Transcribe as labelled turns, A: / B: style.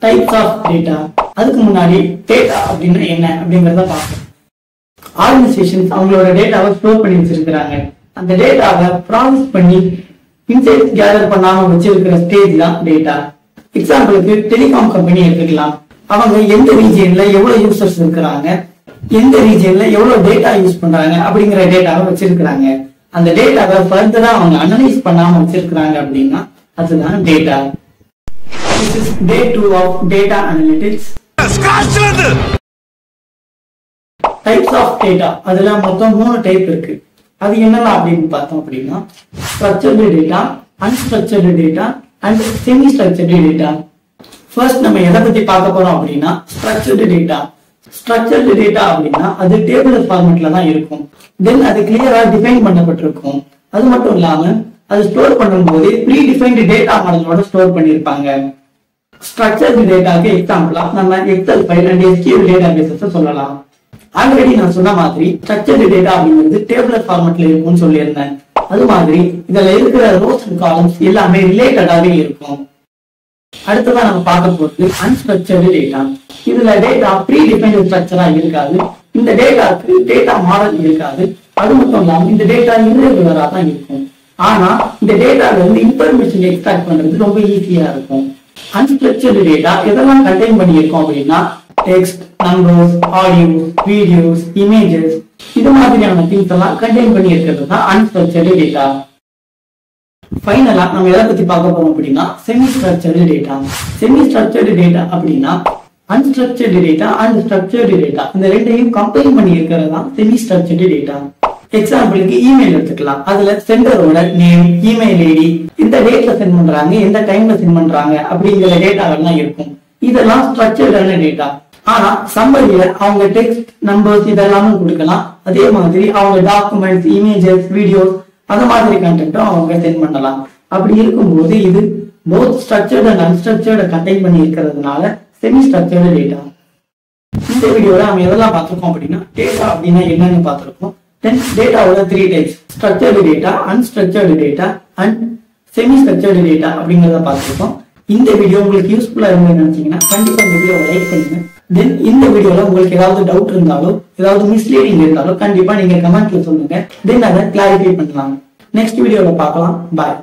A: Types of data. அதுக்கு முன்னாடி data அப்படின்னா என்ன அப்படிங்கறத பார்ப்போம். ஆர்கனைசேஷன்ஸ் அவங்களோட டேட்டாவை ஸ்டோர் பண்ணி வச்சிருக்கிறாங்க. அந்த டேட்டாவை ப்ராசஸ் பண்ணி இன்சைட்ஸ் கேதர் பண்ணாம வச்சிருக்கிற ஸ்டேஜ் தான் டேட்டா. எக்ஸாம்பிளுக்கு டெலிகாம் கம்பெனி எடுத்துக்கலாம். அவங்க எந்த ரீஜியன்ல எவ்வளவு யூசர்ஸ் இருக்கிறாங்க, எந்த ரீஜியன்ல எவ்வளவு டேட்டா யூஸ் பண்றாங்க அப்படிங்கிற டேட்டாவை வச்சிருக்கிறாங்க. அந்த டேட்டாவை ஃபர்தரா அவங்க அனலைஸ் பண்ணாம வச்சிருக்கிறாங்க அப்படின்னா அதுதான் data. This is day 2 of data analytics. Types of data. அதுல மொத்தம் 3 டைப் இருக்கு. அது என்னலாம் அப்படின்னு பார்த்தோம் அப்படின்னா structured data, unstructured data and semi structured data. First நம்ம எதை பத்தி பார்க்க போறோம் அப்படின்னா structured data. structured data அப்படின்னா அது டேபிள் ஃபார்மேட்ல தான் இருக்கும். தென் அது கிளியரா டிஃபைன் பண்ணப்பட்டிருக்கும். அது மட்டும் இல்லாம அது ஸ்டோர் பண்ணும்போது ப்ரீ டிஃபைன்டு டேட்டா மாடலோட ஸ்டோர் பண்ணிருப்பாங்க. ஸ்ட்ரக்சர்டு டேட்டாக்கு எக்ஸாம்பிளா நம்ம excel file and SQL databases சொல்லலாம். ஆல்ரெடி நான் சொன்ன மாதிரி ஸ்ட்ரக்சர்டு டேட்டா அப்படிங்கிறது டேபிள் ஃபார்மேட்ல இருக்கும்னு சொல்லியிருந்தேன். அது மாதிரி இதுல இருக்கிற ரோஸ் அண்ட் காலம்ஸ் எல்லாமே ரிலேட்டடாவே இருக்கும். அடுத்ததா நம்ம பார்க்க போறது அன்ஸ்ட்ரக்சர்டு டேட்டா. இதுல டேட்டா ப்ரீ டிஃபைன்டு ஸ்ட்ரக்சரா இருக்காது. இந்த டேட்டாக்கு டேட்டா மாடல் இருக்காது. அது மட்டும் இல்லாம இந்த டேட்டா இர்ரெகுலரா தான் இருக்கும். ஆனா இந்த டேட்டால இருந்து இன்ஃபர்மேஷன் எக்ஸ்ட்ராக்ட் பண்றது ரொம்ப ஈஸியா இருக்கும். அன்ஸ்ட்ரக்சர்டு டேட்டா எதெல்லாம் கண்டெயின் பண்ணியிருக்கோம் அப்படின்னா text, numbers, audio, videos, images இது மாதிரியான திங்ஸ் எல்லாம் கண்டெயின் பண்ணி இருக்கிறது தான் அன்ஸ்ட்ரக்சர்டு டேட்டா. ஃபைனலா நம்ம எதை பத்தி பார்க்க போறோம் அப்படின்னா semi structured data. Semi structured data அப்படின்னா unstructured data and structured data இந்த ரெண்டையும் கம்பைன் பண்ணி இருக்கிறது தான் செமி ஸ்ட்ரக்சர்டு டேட்டா. எக்ஸாம்பிளுக்கு இமெயில் எடுத்துக்கலாம். அதுல சென்டரோட நேம், இமெயில் ஐடி, இந்த டேட்ல சென்ட் பண்றாங்க, எந்த டைம்ல சென்ட் பண்றாங்க அப்படிங்கிற டேட்டா எல்லாம் இருக்கும். இதெல்லாம் ஸ்ட்ரக்சர்டான டேட்டா. ஆனா சம்மரியில அவங்க டெக்ஸ்ட், நம்பர்ஸ் இதெல்லாமும் கொடுக்கலாம். அதே மாதிரி அவங்க டாக்குமெண்ட்ஸ், இமேஜஸ், வீடியோஸ் அந்த மாதிரி கண்டென்ட்டும் அவங்க சென்ட் பண்ணலாம். அப்படி இருக்கும்போது இது both structured and unstructured contain பண்ணி இருக்கிறதுனால செமி ஸ்ட்ரக்சர்டு டேட்டா. இந்த வீடியோல நம்ம எதெல்லாம் பார்த்திருக்கோம் அப்படின்னா டேட்டா அப்படின்னா என்னன்னு பார்த்திருக்கோம். தென் டேட்டாவோட 3 types structured data, unstructured data and semi structured data அப்படிங்கறத பார்த்திருக்கோம். இந்த வீடியோ உங்களுக்கு யூஸ்ஃபுல்லா இருக்குன்னு நினைச்சீங்கன்னா கண்டிப்பா இந்த வீடியோவை லைக் பண்ணுங்க. தென் இந்த வீடியோல உங்களுக்கு ஏதாவது டவுட் இருந்தாலோ ஏதாவது மிஸ்லீடிங் இருந்தாலோ கண்டிப்பா நீங்க கமெண்ட்ல சொல்லுங்க. தென் அதை கிளாரிஃபை பண்ணலாம். நெக்ஸ்ட் வீடியோல பார்க்கலாம். பாய்.